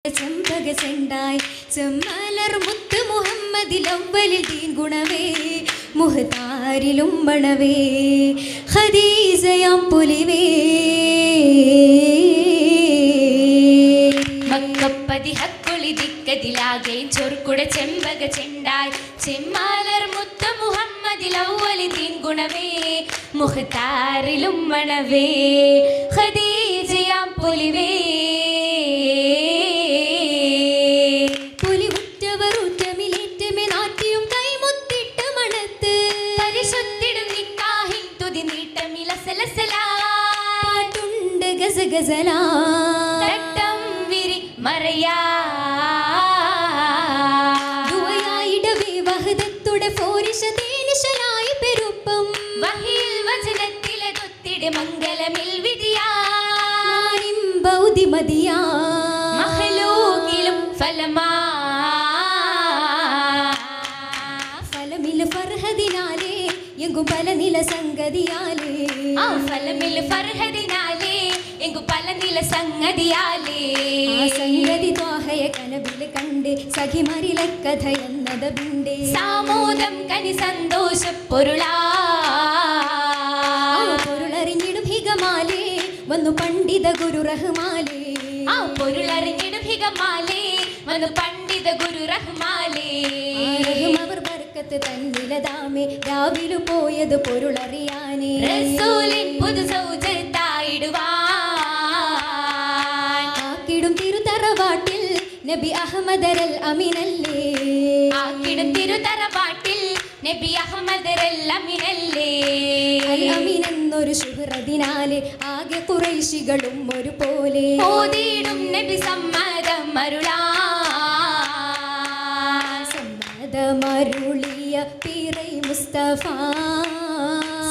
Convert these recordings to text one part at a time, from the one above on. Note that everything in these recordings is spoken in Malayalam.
ചെമ്പക ചെണ്ടായി ചെമ്മലർ മുത്ത് മുഹമ്മദിൽ അവ്വലിൽ ദീൻ ഗുണവേ മുഹ്താരിലും മണവേ ഖദീജയാം പുലിവേ മക്കപ്പതി ഹക്കുളി ദിക്കതിലാകെ ചൊർക്കുട ചെമ്പക ചെണ്ടായി ചെമ്മലർ മുത്ത് മുഹമ്മദിൽ അവ്വലിൽ ദീൻ ഗുണവേ മുഹ്താരിലും മണവേ ഖദീജയാം പുലിവേ ദുആയിടവേ വഹദത്തുടെ ഫോരിഷതേനിശലായി പെരുപ്പം വഹിൽ വചനത്തിലെ തൊത്തിടെ മംഗലമിൽ വിധിയാ ബൗദി മദിയാ മഖ്ലൂഖിലും ഫലമാ ഫലമിൽ ഫർഹദിനാലേ എങ്കും പല നില സംഗതിയാലേ ആ ഫലമിൽ ഫർഹദിനാലേ എങ്കും പല നില സംഗതിയാലേ ആ സംഗതി ത്വാഹയ കനവിൽ കണ്ട് സഖിമാരിലെ കഥ എന്നത് ബിണ്ടേ സാമോദം കനി സന്തോഷ പൊരുളാ പൊരുളറിഞ്ഞിടും ഹിഗമാലേ വന്നു പണ്ഡിത ഗുരു റഹ്മാലേ ആ പൊരുളറിഞ്ഞിടും ഹിഗമാലേ വന്നു പണ്ഡിത ഗുരു റഹ്മാലേ അവർ ബർക്കത്ത് തന്നിലതാമേ രാവിലെ പോയത് പൊരുളറിയാനേ റസൂലിൻ പുതു സൗജത്തായിടുവാൻ ആക്കിടും തിരുതറവാട്ടിൽ നബി അഹമ്മദരൽ അമീനല്ലേ ആക്കിടും തിരുതറവാട്ടിൽ നബി അഹമ്മദരൽ അമീനല്ലേ അൽ അമീൻ എന്നൊരു ശുഹ്റതിനാലെ ആകെ ഖുറൈശികളും ഒരുപോലെ ഓതിടും നബി സമ്മതം സമ്മതമരുളിയ പീറൈ മുസ്തഫ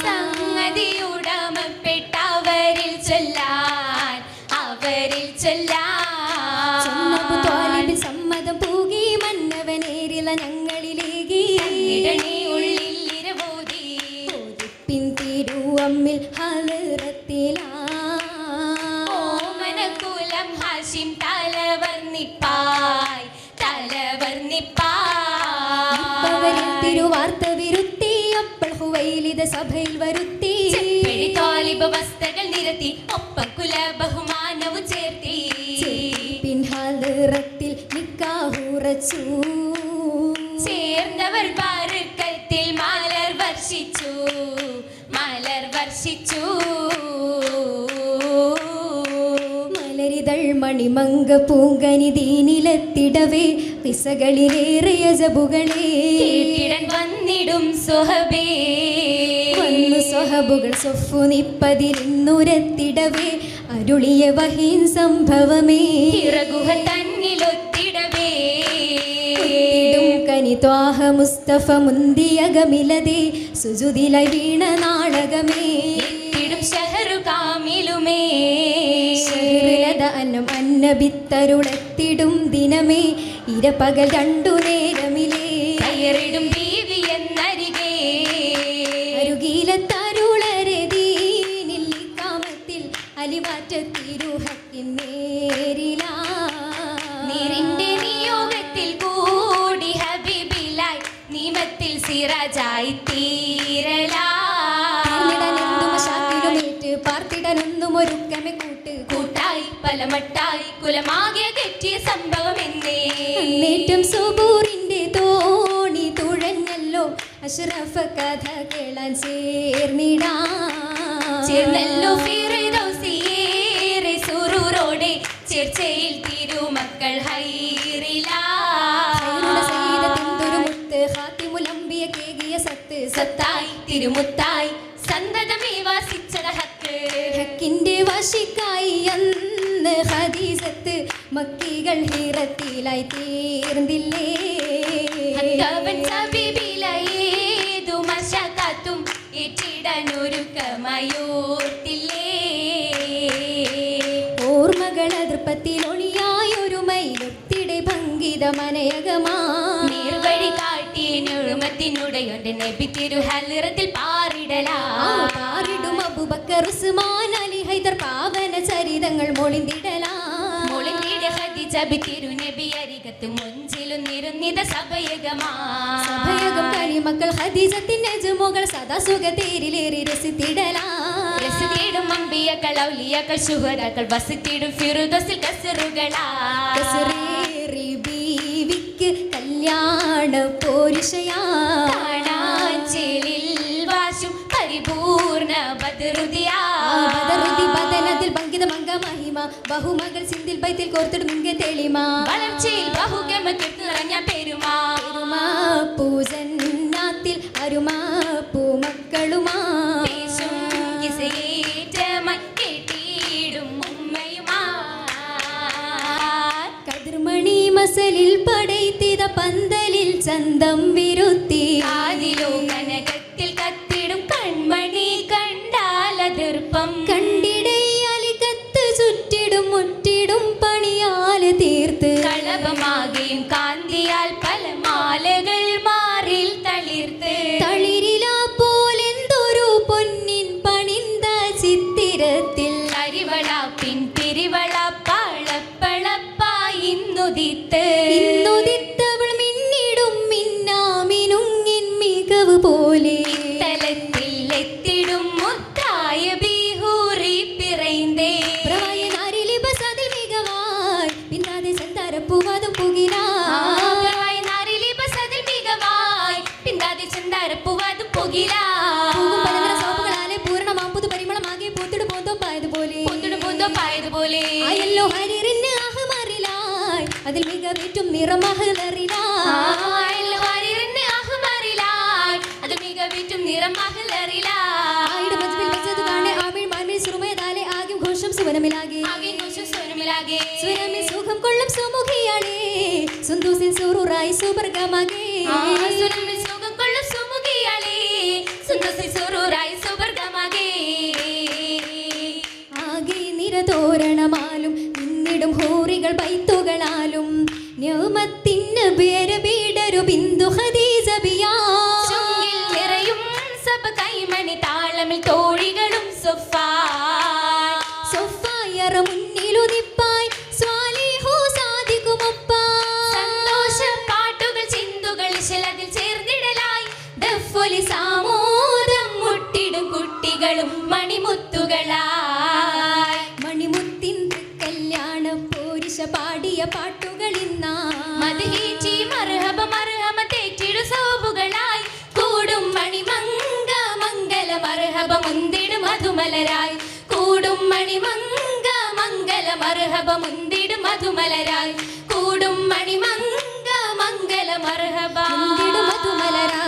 സംഗതിയുടമപ്പെട്ടവരിൽ ചൊല്ലാൻ അവരിൽ സമ്മതം പൂകി മന്നവനേരില ഞങ്ങളിലേകി ഉള്ളിൽ ഇരവോതി പിൻ തിരുവമ്മിൽ ഹലറത്തിലാ ഓമനകുലം ഹാഷിം തലവർന്നിപ്പായ് തിരുവാർത്ത വിരുത്തി അപ്പോൾ ഹുവൈലിദ സഭയിൽ വരുത്തി താലിബ വസ്തകൾ നിരത്തി ഒപ്പം കുല ബഹുമാനവും ചേർത്തി പിൻഹാലറത്തിൽ നിക്കാഹുറച്ചു ചേർന്നവർ ബാരക്കത്തിൽ മലർ വർഷിച്ചു മലരിതൾ മണിമങ്ക പൂങ്കനി ദീനിലെത്തിടവേ പിസകളിലേറിയ ജബുകളെ വന്നിടും സ്വഹബേ വന്നു സ്വഹബുകൾ സൊഫു നിപ്പതിരുന്നുരത്തിടവേ അരുളിയ വഹീൻ സംഭവമേ ഇറഗുഹ തന്നിലൊത്തിടവേ കനി ത്വാഹ മുസ്തഫ മുന്തിയകമിലതേ സുജുദില വീണ നാടകമേ ഷഹറുകാമിലുമേ അന്നം അന്നബിത്തരുളത്തിടും ദിനമേ ഇരപകൽ രണ്ടു നേരമിലേ കയറിടും ബീവി എന്നരികെ അരുകീലത്തരുളരെ ദീനിൽ കാമത്തിൽ അലിവാറ്റത്തിരുഹത്തിൻ നേരിലാ നീരിന്റെ നിയോഗത്തിൽ കൂടി ഹബീബിലായി നിയമത്തിൽ സിറാജായി തീരലാ പാർത്തിടനൊന്നും ഒരുക്കമെ കൂട്ടായി പലമട്ടായി കുലമാകെ തെറ്റിയ സംഭവം എന്നേറ്റം സുബൂറിന്റെ തോണി തുഴഞ്ഞല്ലോ അഷ്റഫ കഥ കേളാൻ ചേർന്നല്ലോ ഫിർദൗസിയേറെ സുറൂറോടെ ചേർച്ചയിൽ തിരുമക്കൾ ഹൈറിലാ ഹാത്തിമുലംബിയ കേകിയ സത്തായി തിരുമുത്തായി സന്തതമേ വാസിച്ചട ഹക്കിന്റെ വശിക്കായി അന്ന് ഹദീസത്ത് മക്കികൾ ഹീറത്തിലായി തീർന്നില്ലേ ഏതു മശകാത്തും ഏറ്റിടാനൊരുക്കമയോർത്തില്ലേ ഓർമ്മകൾ അതിർപ്പത്തിൽ ഒളിയായൊരു മയിലൊത്തിടെ ഭംഗിത മനയകമാ നേർവഴി കാട്ടിനുമത്തിനുടയൊണ്ട് നബി തിരുഹലറത്തിൽ പാറിടലാ പാറിടും അബൂബക്കർ ഉസ്മാൻ അലി ഹൈദർ പാവന ചരിതങ്ങൾ മൊളിന്തിടലാ ബീവി ഖദീജ തിരുനബി അരികത്ത് മുഞ്ചിലും നിരുന്നിത സഭയകമാ സഭയകം കലിമക്കൾ ഖദീജത്തിൻ നെജുമുകൾ സദാ സുഖതേരിലേറി രസിത്തിടും അമ്പിയക്കൾ ഔലിയക്കൾ ശുഹദാക്കൾ വസിത്തിടും ഫിറുദൗസിൽ കസറുകളാ കസറേറി ബീവിക്ക് കല്യാണ പോരുഷയാ കാണാച്ചേലിൽ വാശും പരിപൂർണ ബദറുദിയാ ബദറുദി ബദനത്തിൽ പങ്കിത മംഗ മഹിമ ബഹുമകൾ സിന്ധിൽ ബൈത്തിൽ കോർത്തിടും ഇങ്ങ തെളിമ വളർച്ചയിൽ ബഹുഗമ നിറഞ്ഞ പെരുമാ പൂജന്നാത്തിൽ അരുമാ പൂമക്കളുമാ പേശും കിസയേറ്റമായി കേട്ടിടും ഉമ്മയുമാ കതിർമണി മസലിൽ പടൈത്തിത പന്തലിൽ ചന്തം വിരുത്തി ആദിലോ കനകത്തിൽ കത്തിടും കൺമണി കണ്ടാലതിർപ്പം കണ്ടിടയാലി കത്ത് ചുറ്റിടും മുറ്റിടും പണിയാല് തീർത്ത് കളഭമാകെയും കാന്തിയാൽ പല മാലകൾ മാറിൽ തളിർത്ത് തളിരിലാ പോലെന്തൊരു പൊന്നിൻ പണിന്ത ചിത്തിരത്തിൽ കരിവള പിൻപിരിവള പളപ്പളപ്പായിന്നുദിത്ത് ഇന്നുദിത്തവൾ മിന്നിടും മിന്നാമിനുങ്ങിൻ മികവ് പോലെ തലത്തിൽ എത്തിടും മുത്തായ ബീഹൂറി പിറൈന്തേ പ്രവായ നാരിലി ബസാദിൽ മികവായി പിന്നാതെ ചന്താരപ്പൂവാതും പുകിലാ പൂവും പലതര സോപ്പുകളാലെ പൂരണമാം പുതു പരിമളമാകെ പൂത്തിടു പോന്തോപ്പായതുപോലെ അയല്ലോ ഹരിറിന് അഹ്മറിലായി അതിൽ മികവേറ്റും ആയിട മജ്ബിൽ വെച്ചത് കാണെ ആമിൾ മാൻമിൽ സുറുമയതാലെ ആകെ ഘോഷം സുവനമിലാകെ സ്വരമിൽ സുഖം കൊള്ളും സുമുഖിയാളെ സുന്ദൂസിൽ സുറുറായി സുവർഗമാകെ ആകെ നിരതോരണമാലും നിന്നിടും ഹോറികൾ ബൈത്തുകളാലും ന്യൂമത്തിന് ബേരബീടരു ബിന്ദു ഖദീജ ബിയാ താളമിൽ തോഴികളും സൊഫായറ മുന്നിലുദിപ്പായി സ്വാലിഹു സാദിഖുമൊപ്പായി സന്തോഷ പാട്ടുകൾ ചിന്തുകൾ ഇശലതിൽ ചേർന്നിടലായി ദഫ്ഫൊലി സാമോദം മുട്ടിടും കുട്ടികളും മണിമുത്തുകളായി മണിമുത്തിൻ കല്യാണ പോരിശ പാടിയ പാട്ടുകളിന്നാ മദ്ഹീച്ചി മർഹബ മർഹമ തേറ്റിടു സോബുകളായി കൂടും മണിമംഗ മംഗല മർഹബ മുന്തിടും മധുമലരായി കൂടും മണിമംഗ മംഗല മർഹബ മുന്തിടും മധുമലരായി കൂടും മണിമംഗ മംഗല മർഹബ മുന്തിടും മധുമലരാ.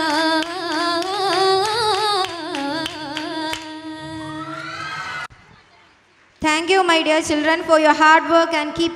Thank you, my dear children, for your hard work and keep